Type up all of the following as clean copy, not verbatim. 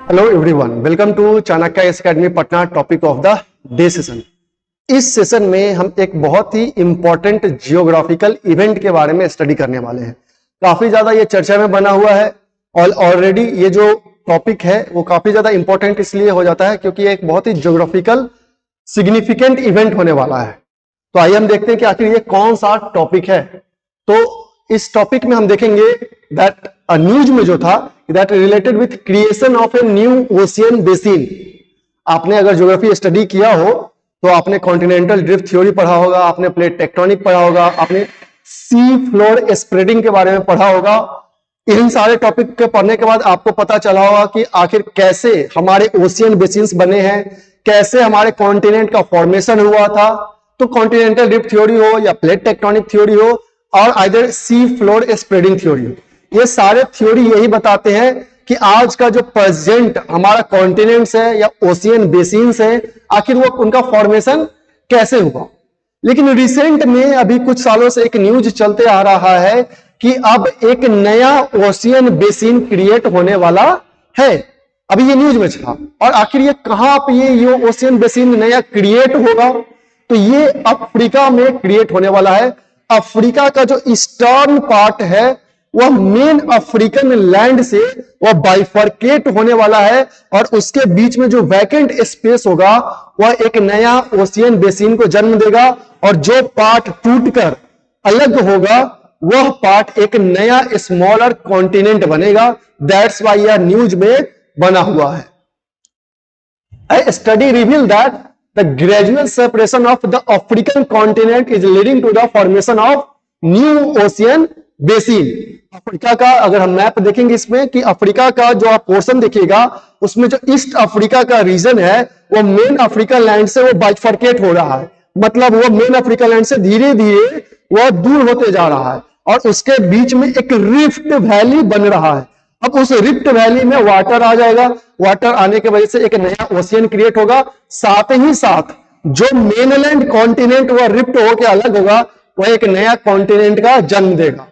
Hello everyone, welcome to Chanakya academy Patna. Topic of the day session. इस session में हम एक बहुत ही इंपॉर्टेंट जियोग्राफिकल इवेंट के बारे में स्टडी करने वाले हैं। काफी ज्यादा ये चर्चा में बना हुआ है और ऑलरेडी ये जो टॉपिक है वो काफी ज्यादा इंपॉर्टेंट इसलिए हो जाता है क्योंकि एक बहुत ही जियोग्राफिकल सिग्निफिकेंट इवेंट होने वाला है। तो आइए हम देखते हैं कि आखिर ये कौन सा टॉपिक है। तो इस टॉपिक में हम देखेंगे दैट न्यूज में जो था that related with creation of a new ocean basin. आपने अगर ज्योग्राफी स्टडी किया हो तो आपने कॉन्टिनेंटल ड्रिफ्ट थ्योरी पढ़ा होगा, आपने प्लेट टेक्टोनिक पढ़ा होगा, आपने सी फ्लोर स्प्रेडिंग के बारे में पढ़ा होगा। इन सारे टॉपिक के पढ़ने के बाद आपको पता चला होगा कि आखिर कैसे हमारे ओशियन बेसिन्स बने हैं, कैसे हमारे कॉन्टिनेंट का फॉर्मेशन हुआ था। तो कॉन्टिनेंटल ड्रिफ्ट थ्योरी हो या प्लेट टेक्टोनिक थ्योरी हो और either sea floor spreading theory हो, ये सारे थ्योरी यही बताते हैं कि आज का जो प्रेजेंट हमारा कॉन्टिनेंट्स है या ओशियन बेसिन्स है, आखिर वो उनका फॉर्मेशन कैसे हुआ। लेकिन रिसेंट में अभी कुछ सालों से एक न्यूज चलते आ रहा है कि अब एक नया ओशियन बेसिन क्रिएट होने वाला है। अभी ये न्यूज में था और आखिर ये कहां पे ये ओशियन बेसिन नया क्रिएट होगा, तो ये अफ्रीका में क्रिएट होने वाला है। अफ्रीका का जो ईस्टर्न पार्ट है वह मेन अफ्रीकन लैंड से वह बाइफरकेट होने वाला है और उसके बीच में जो वैकेंट स्पेस होगा वह एक नया ओशियन बेसिन को जन्म देगा और जो पार्ट टूटकर अलग होगा वह पार्ट एक नया स्मॉलर कॉन्टिनेंट बनेगा। दैट्स व्हाई यह न्यूज में बना हुआ है। A study revealed that the gradual separation of the African continent is leading to the formation of new ocean basin। Africa का अगर हम मैप देखेंगे इसमें कि अफ्रीका का जो आप पोर्शन देखिएगा उसमें जो ईस्ट अफ्रीका का रीजन है वो मेन अफ्रीका लैंड से वो बाइफरकेट हो रहा है। मतलब वो मेन अफ्रीका लैंड से धीरे धीरे वो दूर होते जा रहा है और उसके बीच में एक रिफ्ट वैली बन रहा है। अब उस रिफ्ट वैली में वाटर आ जाएगा, वाटर आने की वजह से एक नया ओशियन क्रिएट होगा। साथ ही साथ जो मेनलैंड कॉन्टिनेंट वह रिफ्ट होकर अलग होगा वह एक नया कॉन्टिनेंट का जन्म देगा।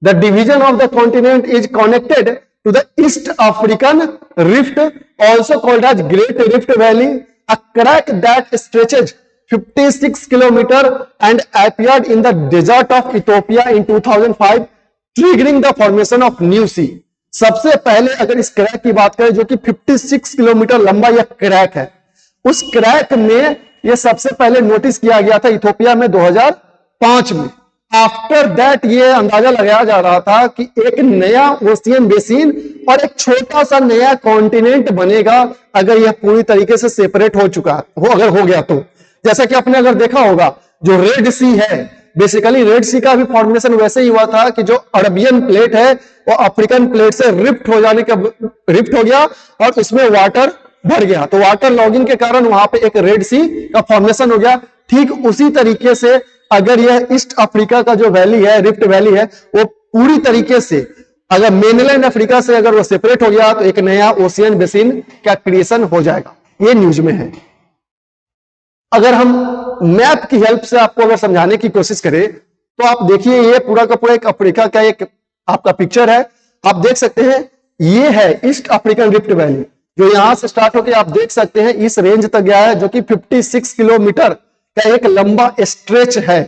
The division of the continent is connected to the East African Rift, also called as Great Rift Valley, a crack that stretches 56 kilometers and appeared in the desert of Ethiopia in 2005, triggering the formation of new sea। सबसे पहले अगर इस crack की बात करें जो कि 56 kilometre लंबा यह क्रैक है, उस क्रैक में यह सबसे पहले नोटिस किया गया था इथियोपिया में 2005 में। आफ्टर दैट ये अंदाजा लगाया जा रहा था कि एक नया ओशियन बेसिन और एक छोटा सा नया कॉन्टिनेंट बनेगा अगर यह पूरी तरीके से सेपरेट हो चुका हो, अगर हो गया तो। जैसा कि आपने अगर देखा होगा जो रेड सी है, बेसिकली रेड सी का भी फॉर्मेशन वैसे ही हुआ था कि जो अरबियन प्लेट है वो अफ्रीकन प्लेट से रिफ्ट हो गया और उसमें वाटर भर गया, तो वाटर लॉगिंग के कारण वहां पे एक रेड सी का फॉर्मेशन हो गया। ठीक उसी तरीके से अगर यह ईस्ट अफ्रीका का जो वैली है, रिफ्ट वैली है, वो पूरी तरीके से अगर मेनलैंड अफ्रीका से अगर वो सेपरेट हो गया तो एक नया ओशियन बेसिन का क्रिएशन हो जाएगा। ये न्यूज में है। अगर हम मैप की हेल्प से आपको अगर समझाने की कोशिश करें तो आप देखिए ये पूरा का पूरा एक अफ्रीका का एक आपका पिक्चर है। आप देख सकते हैं ये है ईस्ट अफ्रीकन रिफ्ट वैली जो यहां से स्टार्ट होकर आप देख सकते हैं इस रेंज तक गया है जो कि 56 किलोमीटर का एक लंबा स्ट्रेच है।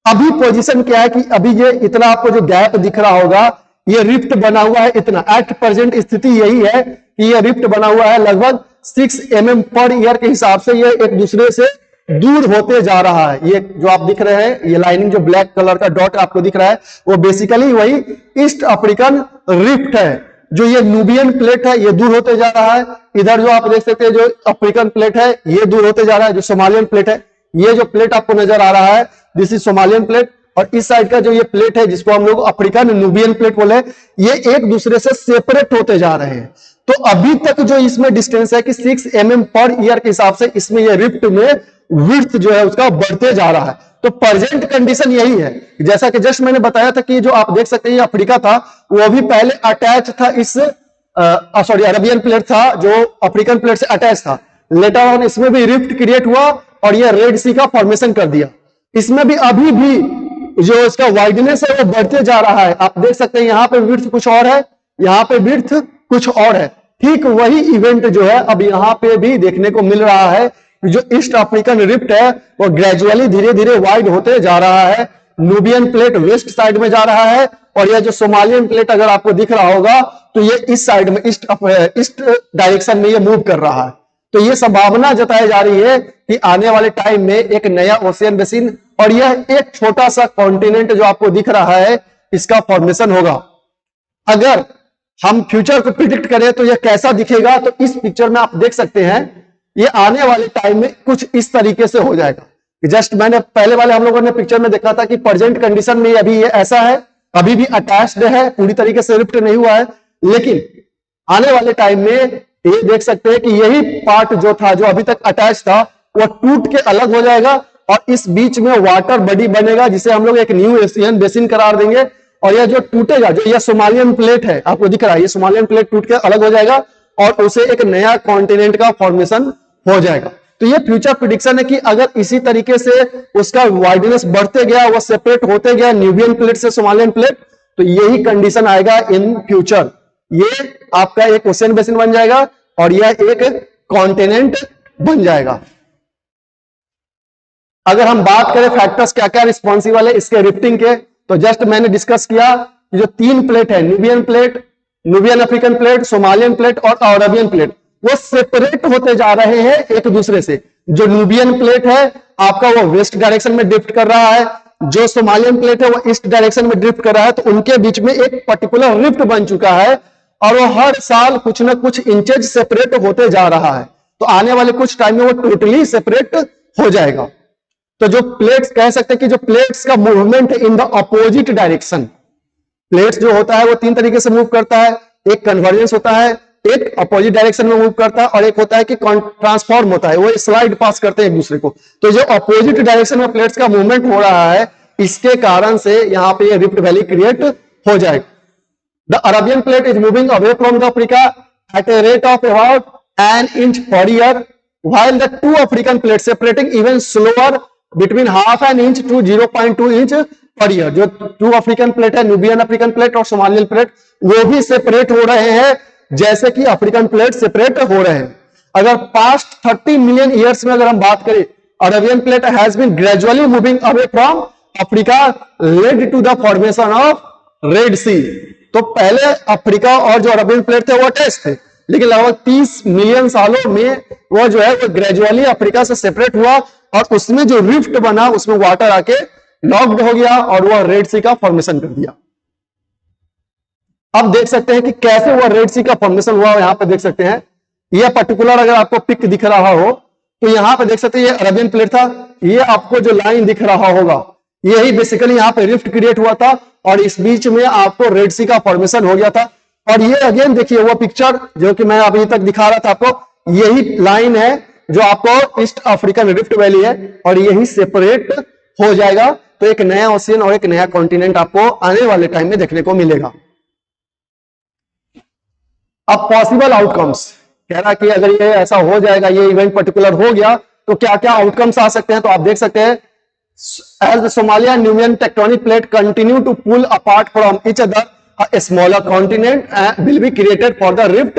अभी पोजीशन क्या है कि अभी ये इतना आपको जो गैप दिख रहा होगा ये रिफ्ट बना हुआ है इतना। एट प्रेजेंट स्थिति यही है कि ये रिफ्ट बना हुआ है लगभग 6 mm पर ईयर के हिसाब से ये एक दूसरे से दूर होते जा रहा है। ये जो आप दिख रहे हैं ये लाइनिंग जो ब्लैक कलर का डॉट आपको दिख रहा है वो बेसिकली वही ईस्ट अफ्रीकन रिफ्ट है। जो ये न्यूबियन प्लेट है ये दूर होते जा रहा है। इधर जो आप देख सकते हैं जो अफ्रीकन प्लेट है ये दूर होते जा रहा है। जो सोमालियन प्लेट है, ये जो प्लेट आपको नजर आ रहा है दिस इज सोमालियन प्लेट, और इस साइड का जो ये प्लेट है जिसको हम लोग अफ्रीकन न्यूबियन प्लेट बोले, ये एक दूसरे से सेपरेट होते जा रहे हैं। तो अभी तक जो इसमें डिस्टेंस है कि 6 mm पर ईयर के हिसाब से इसमें ये रिफ्ट में विड्थ जो है उसका बढ़ते जा रहा है। तो प्रेजेंट कंडीशन यही है जैसा कि जस्ट मैंने बताया था कि जो आप देख सकते हैं ये अफ्रीका था वो भी पहले अटैच था इस अरबियन प्लेट था जो अफ्रीकन प्लेट से अटैच था। लेटर ऑन इसमें भी रिफ्ट क्रिएट हुआ और ये रेड सी का फॉर्मेशन कर दिया। इसमें भी अभी भी जो इसका वाइडनेस है वो बढ़ते जा रहा है। आप देख सकते हैं यहाँ पे विड्थ कुछ और है, यहाँ पे विड्थ कुछ और है। ठीक वही इवेंट जो है अब यहाँ पे भी देखने को मिल रहा है। जो ईस्ट अफ्रीकन रिफ्ट है वो ग्रेजुअली धीरे धीरे वाइड होते जा रहा है। नूबियन प्लेट वेस्ट साइड में जा रहा है और यह जो सोमालियन प्लेट अगर आपको दिख रहा होगा तो ये इस साइड में ईस्ट डायरेक्शन में ये मूव कर रहा है। तो ये संभावना जताई जा रही है कि आने वाले टाइम में एक नया ओशियन बेसिन और यह एक छोटा सा कॉन्टिनेंट जो आपको दिख रहा है इसका फॉर्मेशन होगा। अगर हम फ्यूचर को प्रिडिक्ट करें तो यह कैसा दिखेगा, तो इस पिक्चर में आप देख सकते हैं ये आने वाले टाइम में कुछ इस तरीके से हो जाएगा। जस्ट मैंने पहले वाले हम लोगों ने पिक्चर में देखा था कि प्रेजेंट कंडीशन में अभी ये ऐसा है, अभी भी अटैच्ड है, पूरी तरीके से रिफ्ट नहीं हुआ है, लेकिन आने वाले टाइम में ये देख सकते हैं कि यही पार्ट जो था जो अभी तक अटैच था वो टूट के अलग हो जाएगा और इस बीच में वाटर बॉडी बनेगा जिसे हम लोग एक न्यू एशियन बेसिन करार देंगे। और यह जो टूटेगा, जो यह सोमालियन प्लेट है आपको दिख रहा है, ये सोमालियन प्लेट टूट के अलग हो जाएगा और उसे एक नया कॉन्टिनेंट का फॉर्मेशन हो जाएगा। तो ये फ्यूचर प्रिडिक्शन है कि अगर इसी तरीके से उसका वाइडनेस बढ़ते गया, वो सेपरेट होते गया न्यूबियन प्लेट से सोमालियन प्लेट, तो यही कंडीशन आएगा इन फ्यूचर। ये आपका एक ओशियन बेसिन बन जाएगा और यह एक कॉन्टिनेंट बन जाएगा। अगर हम बात करें फैक्टर्स क्या क्या रिस्पॉन्सिबल है इसके रिफ्टिंग के, तो जस्ट मैंने डिस्कस किया कि जो तीन प्लेट है, Nubian plate, Nubian African plate, Somalian plate और अरबियन प्लेट, वो सेपरेट होते जा रहे हैं एक दूसरे से। जो न्यूबियन प्लेट है आपका वो वेस्ट डायरेक्शन में ड्रिफ्ट कर रहा है, जो सोमालियन प्लेट है वो ईस्ट डायरेक्शन में ड्रिफ्ट कर रहा है। तो उनके बीच में एक पर्टिकुलर रिफ्ट बन चुका है और वो हर साल कुछ ना कुछ इंचेज सेपरेट होते जा रहा है। तो आने वाले कुछ टाइम में वो टोटली सेपरेट हो जाएगा। तो जो प्लेट्स कह सकते हैं कि जो प्लेट्स का movement in the opposite direction, plates जो होता है वो तीन तरीके से मूव करता है, एक कन्वर्जेंस होता है, एक अपोजिट डायरेक्शन में मूव करता है और एक होता है कि ट्रांसफॉर्म होता है, वो स्लाइड पास करते हैं एक दूसरे को। तो जो अपोजिट डायरेक्शन में प्लेट्स का मूवमेंट हो रहा है इसके कारण से यहां पे ये रिफ्ट वैली क्रिएट हो जाएगा। The Arabian plate is moving away from the Africa at a rate of about an inch per year, while the two African plates separating even slower between half an inch to 0.2 inch per year। जो to African plate है, Nubian African plate और Somalian plate, वो भी separate हो रहे हैं जैसे कि अफ्रीकन प्लेट सेपरेट हो रहे हैं। अगर पास्ट 30 मिलियन ईयर्स में अगर हम बात करें, Arabian plate has been gradually moving away from Africa led to the formation of Red Sea. तो पहले अफ्रीका और जो अरबियन प्लेट थे वो अटैच थे, लेकिन लगभग 30 मिलियन सालों में वो जो है वो ग्रेजुअली अफ्रीका से सेपरेट हुआ और उसमें जो रिफ्ट बना उसमें वाटर आके लॉक्ड हो गया और वह रेड सी का फॉर्मेशन कर दिया। अब देख सकते हैं कि कैसे वह रेड सी का फॉर्मेशन हुआ। यहां पे देख सकते हैं यह पर्टिकुलर अगर आपको पिक दिख रहा हो तो यहां पे देख सकते हैं ये अरबियन प्लेट था, ये आपको जो लाइन दिख रहा होगा यही बेसिकली यहां पे रिफ्ट क्रिएट हुआ था और इस बीच में आपको रेड सी का फॉर्मेशन हो गया था। और ये अगेन देखिए वो पिक्चर जो कि मैं अभी तक दिखा रहा था आपको, यही लाइन है जो आपको ईस्ट अफ्रीकन रिफ्ट वैली है और यही सेपरेट हो जाएगा। तो एक नया ओशियन और एक नया कॉन्टिनेंट आपको आने वाले टाइम में देखने को मिलेगा। अब पॉसिबल आउटकम्स कह रहा कि अगर ये ऐसा हो जाएगा, ये इवेंट पर्टिकुलर हो गया तो क्या क्या आउटकम्स आ सकते हैं। तो आप देख सकते हैं as the Somalia and Nubian tectonic plate continue to pull apart from each other, a smaller continent will be created for the rift,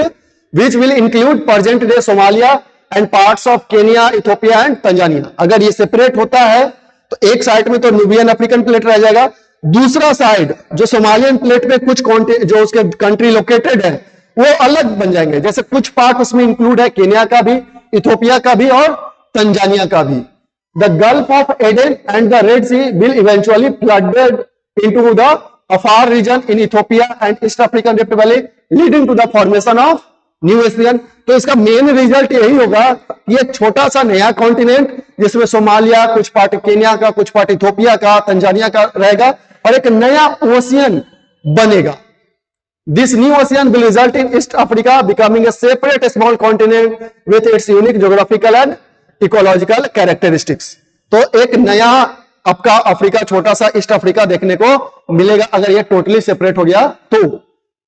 which will include present day Somalia and parts of Kenya, Ethiopia and Tanzania। अगर ये separate होता है तो एक side में तो Nubian African plate रह जाएगा, दूसरा साइड जो सोमालियन प्लेट में कुछ जो उसके कंट्री लोकेटेड है वो अलग बन जाएंगे। जैसे कुछ पार्ट उसमें इंक्लूड है केन्या का भी, इथियोपिया का भी और तंजानिया का भी। The Gulf of Aden and the Red Sea will eventually flooded into the Afar region in Ethiopia and East African Rift Valley, leading to the formation of New Asian। तो इसका main result यही होगा, ये छोटा सा नया continent जिसमें Somalia, कुछ पार्ट केन्या का, कुछ पार्ट इथियोपिया का, तंजानिया का रहेगा और एक नया ओशियन बनेगा। This new ocean will result in East Africa becoming a separate small continent with its unique geographical and ecological characteristics. तो एक नया आपका अफ्रीका, छोटा सा ईस्ट अफ्रीका देखने को मिलेगा अगर ये टोटली सेपरेट हो गया तो।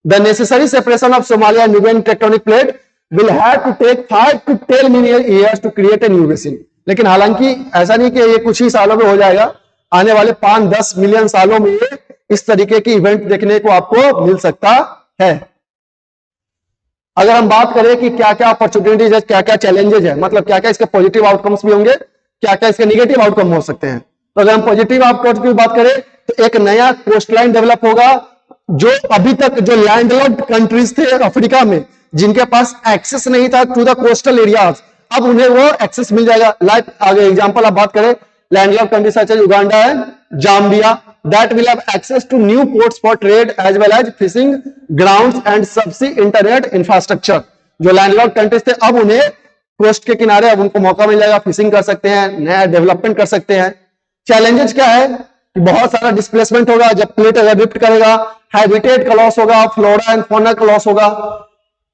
The necessary separation of Somalia Nubian tectonic plate will have to take 5 to 10 million years to create a new basin. लेकिन हालांकि ऐसा नहीं कि ये कुछ ही सालों में हो जाएगा, आने वाले 5-10 मिलियन सालों में इस तरीके की इवेंट देखने को आपको मिल सकता है। अगर हम बात करें कि क्या क्या अपॉर्चुनिटीज है, क्या क्या चैलेंजेस है, मतलब क्या क्या इसके पॉजिटिव आउटकम्स भी होंगे, क्या क्या इसके निगेटिव आउटकम हो सकते हैं। तो अगर हम पॉजिटिव आउटकम्स की बात करें तो एक नया कोस्ट लाइन डेवलप होगा, जो अभी तक जो लैंडलॉक्ड कंट्रीज थे अफ्रीका में, जिनके पास एक्सेस नहीं था टू द कोस्टल एरियाज, अब उन्हें वो एक्सेस मिल जाएगा। लाइक आगे एग्जांपल आप बात करें, landlocked countries such as Uganda and Zambia that will have access to new ports for trade as well as fishing grounds and subsea internet infrastructure। जो landlocked countries थे अब उन्हें कोस्ट के किनारे अब उनको मौका मिल जाएगा, फिशिंग कर सकते हैं, नया डेवलपमेंट कर सकते हैं। चैलेंजेस क्या है कि बहुत सारा डिस्प्लेसमेंट होगा जब प्लेट रिफ्ट करेगा, हैबिटेट का लॉस होगा, फ्लोरा एंड फौना का लॉस होगा,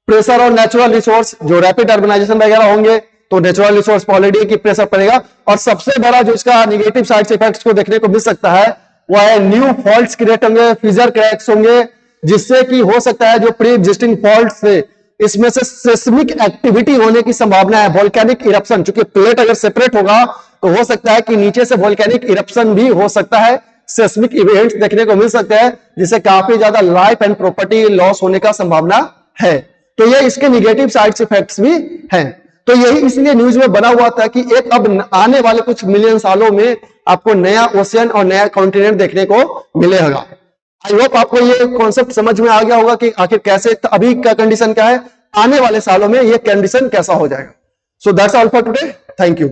प्रेशर और नेचुरल रिसोर्स, जो रैपिड अर्बनाइजेशन वगैरह होंगे तो नेचुरल रिसोर्स पॉलिटी की प्रेशर पड़ेगा। और सबसे बड़ा जो इसका निगेटिव साइड इफेक्ट्स को देखने को मिल सकता है वो है न्यू फॉल्ट्स क्रिएट होंगे, फिजर क्रैक्स होंगे, जिससे कि हो सकता है जो प्री एग्जिस्टिंग फॉल्ट्स थे इसमें से सेस्मिक एक्टिविटी होने की संभावना है, वोल्केनिक इरप्शन। चूंकि प्लेट अगर सेपरेट होगा तो हो सकता है कि नीचे से वोल्केनिक इरप्शन भी हो सकता है, सेस्मिक इवेंट्स देखने को मिल सकते हैं, जिससे काफी ज्यादा लाइफ एंड प्रॉपर्टी लॉस होने का संभावना है। तो ये इसके निगेटिव साइड इफेक्ट्स भी हैं। तो यही इसलिए न्यूज में बना हुआ था कि एक अब आने वाले कुछ मिलियन सालों में आपको नया ओशियन और नया कॉन्टिनेंट देखने को मिलेगा। आई होप आपको ये कॉन्सेप्ट समझ में आ गया होगा कि आखिर कैसे अभी का कंडीशन क्या है, आने वाले सालों में ये कंडीशन कैसा हो जाएगा। So that's all for today, thank you.